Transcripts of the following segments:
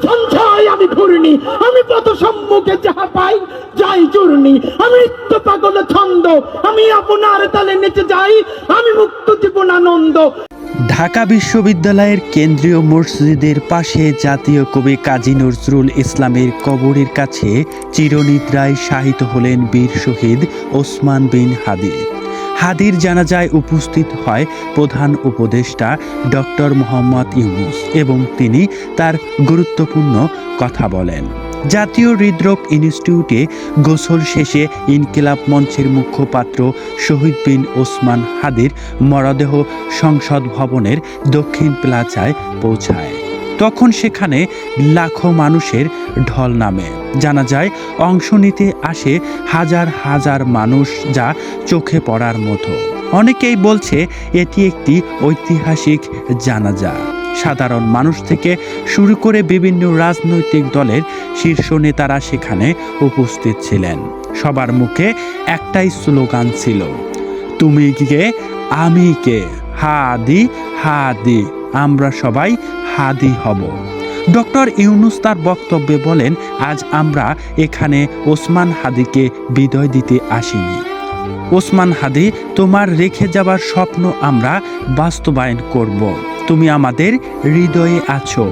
সঞ্চয় আমি ঘূর্ণি, আমি পথ সম্মুখে যাহা পাই যাই চূর্ণি, আমি নিত্য পাগল ছন্দ, আমি আপনার তালে নেচে যাই, আমি মুক্ত জীবন আনন্দ। ঢাকা বিশ্ববিদ্যালয়ের কেন্দ্রীয় মসজিদের পাশে জাতীয় কবি কাজী নজরুল ইসলামের কবরের কাছে চিরনিদ্রায় শায়িত হলেন বীর শহীদ ওসমান বিন হাদি। হাদির জানাজায় উপস্থিত হয় প্রধান উপদেষ্টা ডক্টর মোহাম্মদ ইউনূস এবং তিনি তার গুরুত্বপূর্ণ কথা বলেন। জাতীয় হৃদরোগ ইনস্টিটিউটে গোসল শেষে ইনকিলাব মঞ্চের মুখপাত্র শহীদ বিন ওসমান হাদির মরদেহ সংসদ ভবনের দক্ষিণ প্লাজায় পৌঁছায়। তখন সেখানে লাখো মানুষের ঢল নামে। জানা যায় অংশ নিতে আসে হাজার হাজার মানুষ, যা চোখে পড়ার মতো। অনেকেই বলছে এটি একটি ঐতিহাসিক জানাজা। সাধারণ মানুষ থেকে শুরু করে বিভিন্ন রাজনৈতিক দলের শীর্ষ নেতারা সেখানে উপস্থিত ছিলেন। সবার মুখে একটাই স্লোগান ছিল, তুমি কে আমি কে, হাদি হাদি, আমরা সবাই হাদি হব। ডক্টর ইউনূস তার বক্তব্যে বলেন, আজ আমরা এখানে ওসমান হাদিকে বিদায় দিতে আসিনি। ওসমান হাদি, তোমার রেখে যাবার স্বপ্ন আমরা বাস্তবায়ন করব। তুমি আমাদের হৃদয়ে আছো।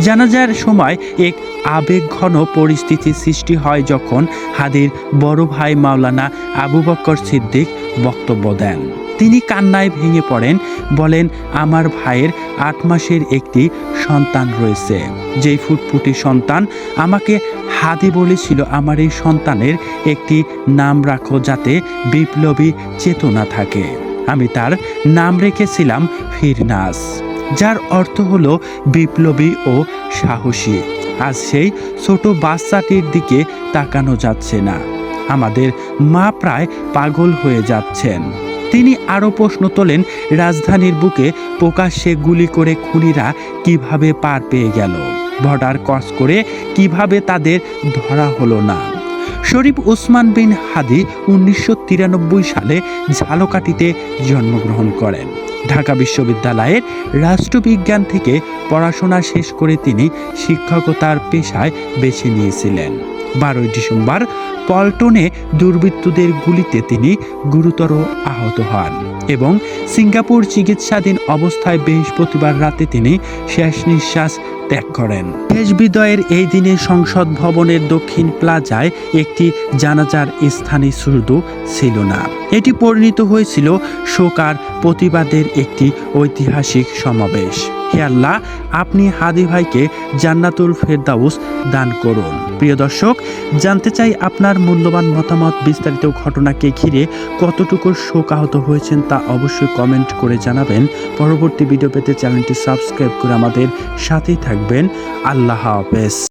জানাজার সময় এক আবেগঘন পরিস্থিতি সৃষ্টি হয় যখন হাদির বড় ভাই মাওলানা আবু বকর সিদ্দিক বক্তব্য দেন। তিনি কান্নায় ভেঙে পড়েন, বলেন, আমার ভাইয়ের 8 মাসের একটি সন্তান রয়েছে। যেই ফুটফুটে সন্তান আমাকে হাদি বলেছিল, আমার এই সন্তানের একটি নাম রাখো যাতে বিপ্লবী চেতনা থাকে। আমি তার নাম রেখেছিলাম ফিরনাস, যার অর্থ হলো বিপ্লবী ও সাহসী। আজ সেই ছোট বাচ্চাটির দিকে তাকানো যাচ্ছে না। আমাদের মা প্রায় পাগল হয়ে যাচ্ছেন। তিনি আরও প্রশ্ন তোলেন, রাজধানীর বুকে প্রকাশ্যে গুলি করে খুনিরা কিভাবে পার পেয়ে গেল? বর্ডার ক্রস করে কিভাবে তাদের ধরা হলো না? শরীফ ওসমান বিন হাদি 1993 সালে ঝালকাঠিতে জন্মগ্রহণ করেন। ঢাকা বিশ্ববিদ্যালয়ের রাষ্ট্রবিজ্ঞান থেকে পড়াশোনা শেষ করে তিনি শিক্ষকতার পেশায় বেছে নিয়েছিলেন। 12 ডিসেম্বর পল্টনে দুর্বৃত্তদের গুলিতে তিনি গুরুতর আহত হন এবং সিঙ্গাপুর চিকিৎসাধীন অবস্থায় বৃহস্পতিবার রাতে তিনি শেষ নিঃশ্বাস ত্যাগ করেন। দেশ বিজয়ের এই দিনে সংসদ ভবনের দক্ষিণ প্লাজায় একটি জানাজার স্থানে শুধু ছিল না, এটি পরিণত হয়েছিল শোক আর প্রতিবাদের একটি ঐতিহাসিক সমাবেশ। হে আল্লাহ, আপনি হাদি ভাইকে জান্নাতুল ফেরদাউস দান করুন। প্রিয় দর্শক, জানতে চাই আপনার মূল্যবান মতামত। বিস্তারিত ঘটনাকে ঘিরে কতটুকু শোকাহত হয়েছেন তা অবশ্যই কমেন্ট করে জানাবেন। পরবর্তী ভিডিও পেতে চ্যানেলটি সাবস্ক্রাইব করে আমাদের সাথেই থাকবেন। আল্লাহ হাফেজ।